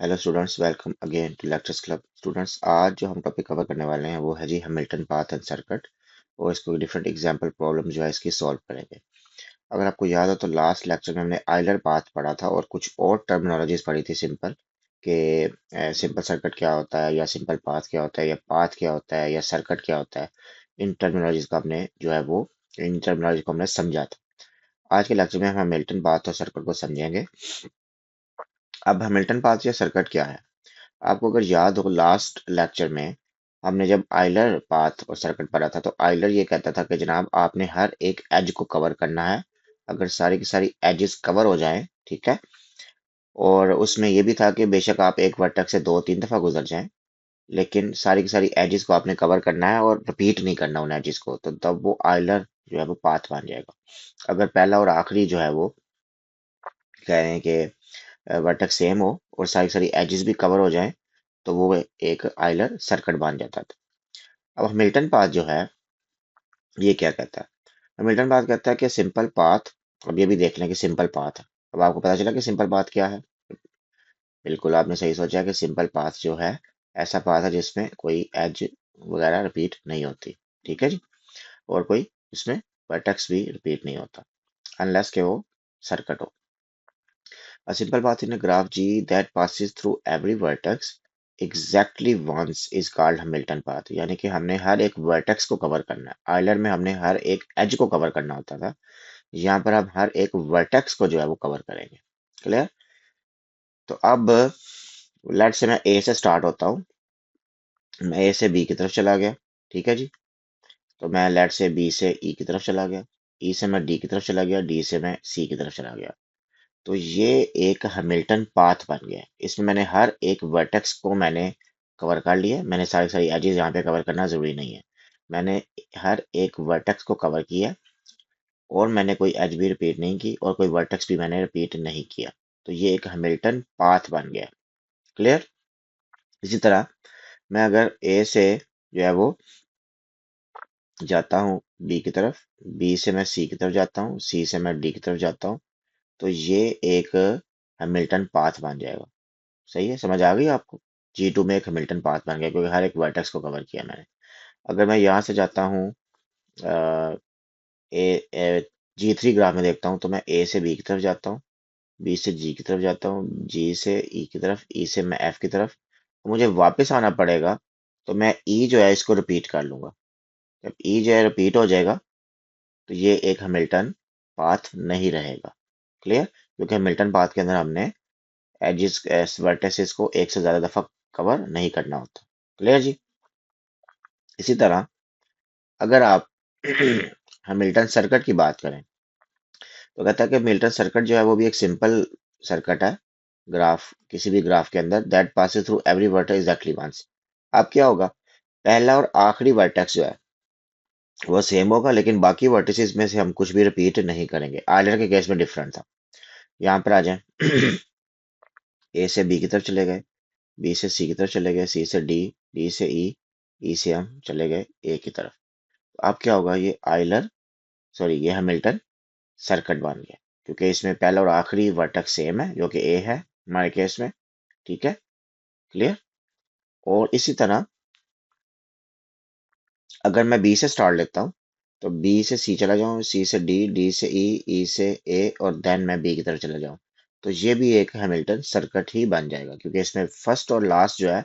Hello students, welcome again to lectures club. Students, आज जो हम टॉपिक कवर करने वाले हैं वो है जी हैमिल्टन पाथ एंड सर्किट। और इसको डिफरेंट एग्जांपल प्रॉब्लम जो है इसकी सॉल्व करेंगे। अगर आपको याद हो तो लास्ट लेक्चर में हमने आइलर पाथ पढ़ा था और कुछ और टर्मिनोलॉजीज पढ़ी थी सिंपल कि सिंपल सर्किट क्या होता है या सिंपल पाथ क्या होता है या पाथ क्या होता है या सर्किट क्या होता है। इन टर्मिनोलॉजीज का हमने जो है वो इन टर्मिनोलॉजी को हमने समझा था। आज के लेक्चर में हम हैमिल्टन पाथ और सर्किट को समझेंगे। अब हैमिल्टन पाथ या सर्किट क्या है? आपको अगर याद हो लास्ट लेक्चर में हमने जब आइलर पाथ और सर्किट पढ़ा था तो आइलर ये कहता था कि जनाब आपने हर एक एज को कवर करना है। अगर सारी की सारी एजेस कवर हो जाएं, ठीक है। और उसमें ये भी था कि बेशक आप एक वर्टेक्स से दो तीन दफा गुजर जाएं, लेकिन सारी की सारी एजेस को आपने कवर करना है और रिपीट नहीं करना उन एजेस को, तो तब वो आइलर जो है वो पाथ बन जाएगा। अगर पहला और आखिरी जो है वो कह रहे हैं कि वर्टेक्स सेम हो और सारी सारी एजेस भी कवर हो जाएं, तो वो एक आइलर सर्किट बन जाता था। अब हैमिल्टन पाथ जो है ये क्या कहता है? हैमिल्टन पाथ कहता है कि सिंपल पाथ। अब ये भी देख लें कि सिंपल पाथ है। अब आपको पता चला कि सिंपल पाथ क्या है। बिल्कुल आपने सही सोचा कि सिंपल पाथ जो है ऐसा पाथ है जिसमें कोई एज वगैरह रिपीट नहीं होती। ठीक है जी। और कोई इसमें वर्टेक्स भी रिपीट नहीं होता अनलेस के वो सर्किट हो। A simple path in a graph G that passes through every vertex exactly once is called Hamilton path। यानी कि हमने हर एक वर्टेक्स को कवर करना है। आइलर में हमने हर एक एज को कवर करना होता था। यहाँ पर हम हर एक वर्टेक्स को जो है वो कवर करेंगे। क्लियर? तो अब लेट से मैं ए से स्टार्ट होता हूँ। मैं ए से बी की तरफ चला गया। ठीक है जी। तो मैं लेट से बी से ई की तरफ चला गया। ई से मैं डी की तरफ चला गया। डी से मैं सी की तरफ चला गया। तो ये एक हैमिल्टन पाथ बन गया। इसमें मैंने हर एक वर्टेक्स को मैंने कवर कर लिया। मैंने सारी सारी एजेस यहाँ पे कवर करना जरूरी नहीं है। मैंने हर एक वर्टेक्स को कवर किया और मैंने कोई एज भी रिपीट नहीं की और कोई वर्टेक्स भी मैंने रिपीट नहीं किया। तो ये एक हैमिल्टन पाथ बन गया। क्लियर? इसी तरह मैं अगर ए से जो है वो जाता हूँ बी की तरफ, बी से मैं सी की तरफ जाता हूँ, सी से मैं डी की तरफ जाता हूँ, तो ये एक हैमिल्टन पाथ बन जाएगा। सही है, समझ आ गई आपको? G2 में एक हैमिल्टन पाथ बन गया क्योंकि हर एक वर्टेक्स को कवर किया मैंने। अगर मैं यहाँ से जाता हूँ ए G3 ग्राफ में देखता हूँ तो मैं ए से बी की तरफ जाता हूँ, बी से जी की तरफ जाता हूँ, जी से ई की तरफ, ई से मैं एफ की तरफ। तो मुझे वापस आना पड़ेगा, तो मैं ई जो है इसको रिपीट कर लूंगा। जब ई जो है रिपीट हो जाएगा तो ये एक हैमिल्टन पाथ नहीं रहेगा। क्लियर? क्योंकि हैमिल्टन पाथ के अंदर हमने एजिस वर्टेसिस को एक से ज्यादा दफा कवर नहीं करना होता। क्लियर जी? इसी तरह अगर आप हैमिल्टन सर्किट की बात करें तो कहता है कि हैमिल्टन सर्किट जो है वो भी एक सिंपल सर्किट है। ग्राफ, किसी भी ग्राफ के अंदर that passes through every vertex exactly once. अब क्या होगा? पहला और आखिरी वर्टेक्स जो है वो सेम होगा, लेकिन बाकी वर्टिसेस में से हम कुछ भी रिपीट नहीं करेंगे। आयलर के केस में डिफरेंट था। यहाँ पर आ जाए ए से बी की तरफ चले गए, बी से सी की तरफ चले गए, सी से डी, डी से ई, ई से हम चले गए ए की तरफ। अब क्या होगा? ये आइलर, सॉरी ये हैमिल्टन सर्किट बन गया क्योंकि इसमें पहला और आखिरी वर्टेक्स सेम है जो कि ए है हमारे केस में। ठीक है? क्लियर? और इसी तरह अगर मैं बी से स्टार्ट लेता हूँ तो बी से सी चला जाऊँ, सी से डी, डी से ई, ई से ए और देन मैं बी की तरफ चला जाऊँ, तो ये भी एक हैमिल्टन सर्किट ही बन जाएगा क्योंकि इसमें फर्स्ट और लास्ट जो है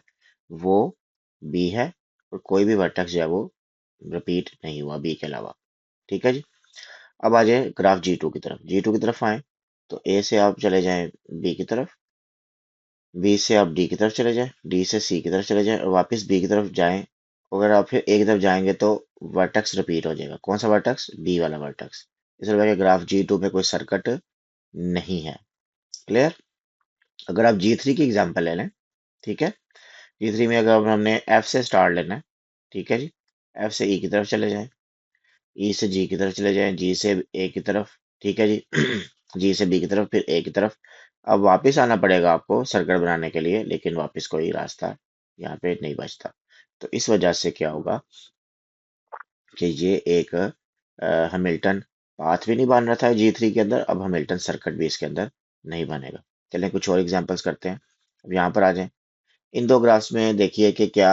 वो बी है और कोई भी वर्टेक्स जो है वो रिपीट नहीं हुआ बी के अलावा। ठीक है जी। अब आ जाए ग्राफ G2 की तरफ। G2 की तरफ आए तो ए से आप चले जाएं बी की तरफ, बी से आप डी की तरफ चले जाएं, डी से सी की तरफ चले जाएं और वापस बी की तरफ जाएं। अगर आप फिर ए की तरफ जाएंगे तो वर्टेक्स रिपीट हो जाएगा। कौन सा वर्टेक्स? बी वाला वर्टेक्स। इस वजह के ग्राफ G2 में कोई सर्किट नहीं है। क्लियर? अगर आप G3 की एग्जांपल ले लें, ठीक है, G3 में अगर हमने एफ से स्टार्ट लेना है, ठीक है जी, एफ से ई की तरफ चले जाएं, ई से जी की तरफ चले जाएं, जी से ए की तरफ, ठीक है जी, जी से बी की तरफ, फिर ए की तरफ। अब वापस आना पड़ेगा आपको सर्किट बनाने के लिए, लेकिन वापस कोई रास्ता यहाँ पे नहीं बचता। तो इस वजह से क्या होगा कि ये एक हैमिल्टन पाथ भी नहीं बन रहा था G3 के अंदर, अब हैमिल्टन सर्किट भी इसके अंदर नहीं बनेगा। चलें कुछ और एग्जांपल्स करते हैं। अब यहाँ पर आ जाए, इन दो ग्राफ्स में देखिए कि क्या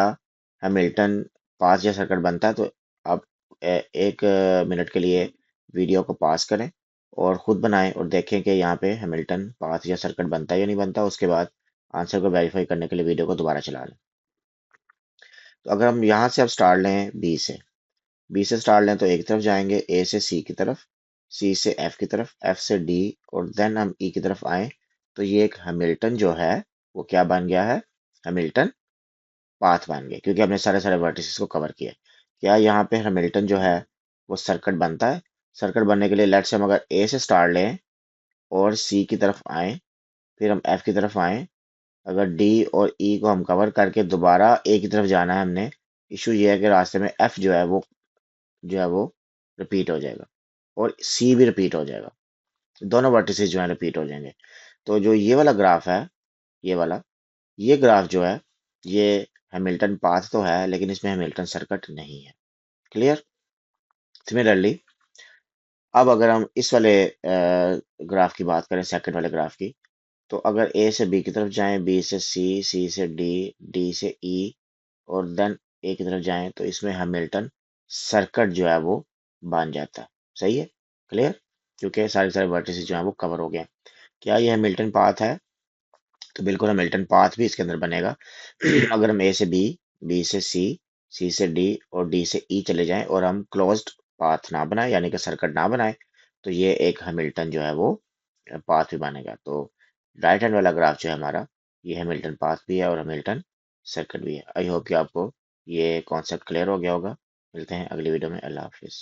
हैमिल्टन पाथ या सर्किट बनता है। तो आप एक मिनट के लिए वीडियो को पास करें और खुद बनाएं और देखें कि यहाँ पे हैमिल्टन पाथ या सर्किट बनता है या नहीं बनता। उसके बाद आंसर को वेरीफाई करने के लिए वीडियो को दोबारा चला लें। तो अगर हम यहाँ से अब स्टार्ट लें बी से स्टार्ट लें तो एक तरफ जाएंगे, ए से सी की तरफ, सी से एफ की तरफ, एफ से डी, और देन हम ई की तरफ आए। तो ये एक हैमिल्टन जो है वो क्या बन गया है, हैमिल्टन पाथ बन गए, क्योंकि हमने सारे सारे वर्टिसेस को कवर किया। क्या यहाँ पे हैमिल्टन जो है वो सर्किट बनता है? सर्किट बनने के लिए लेट्स से हम अगर ए से स्टार्ट लें और सी की तरफ आए, फिर हम एफ की तरफ आए, अगर डी और ई को हम कवर करके दोबारा ए की तरफ जाना है हमने, इशू ये है कि रास्ते में एफ जो है वो रिपीट हो जाएगा और सी भी रिपीट हो जाएगा। दोनों वर्टिसेस जो है रिपीट हो जाएंगे। तो जो ये वाला ग्राफ है, ये वाला, ये ग्राफ जो है, ये हैमिल्टन पाथ तो है लेकिन इसमें हैमिल्टन सर्किट नहीं है। क्लियर? सिमिलरली अब अगर हम इस वाले ग्राफ की बात करें, सेकंड वाले ग्राफ की, तो अगर ए से बी की तरफ जाएं, बी से सी, सी से डी, डी से ई, और देन ए की तरफ जाएं, तो इसमें हैमिल्टन सर्किट जो है वो बन जाता है। सही है? क्लियर? क्योंकि सारे सारे वर्टिसेस जो है वो कवर हो गए। क्या ये हैमिल्टन पाथ है? तो बिल्कुल हैमिल्टन पाथ भी इसके अंदर बनेगा। अगर हम ए से बी, बी से सी, सी से डी और डी से ई चले जाएं और हम क्लोज्ड पाथ ना बनाए, यानी कि सर्किट ना बनाए, तो ये एक हैमिल्टन जो है वो पाथ भी बनेगा। तो राइट हैंड वाला ग्राफ जो है हमारा, ये हैमिल्टन पाथ भी है और हैमिल्टन सर्किट भी है। आई होप कि आपको ये कॉन्सेप्ट क्लियर हो गया होगा। मिलते हैं अगली वीडियो में। अल्लाह हाफिज।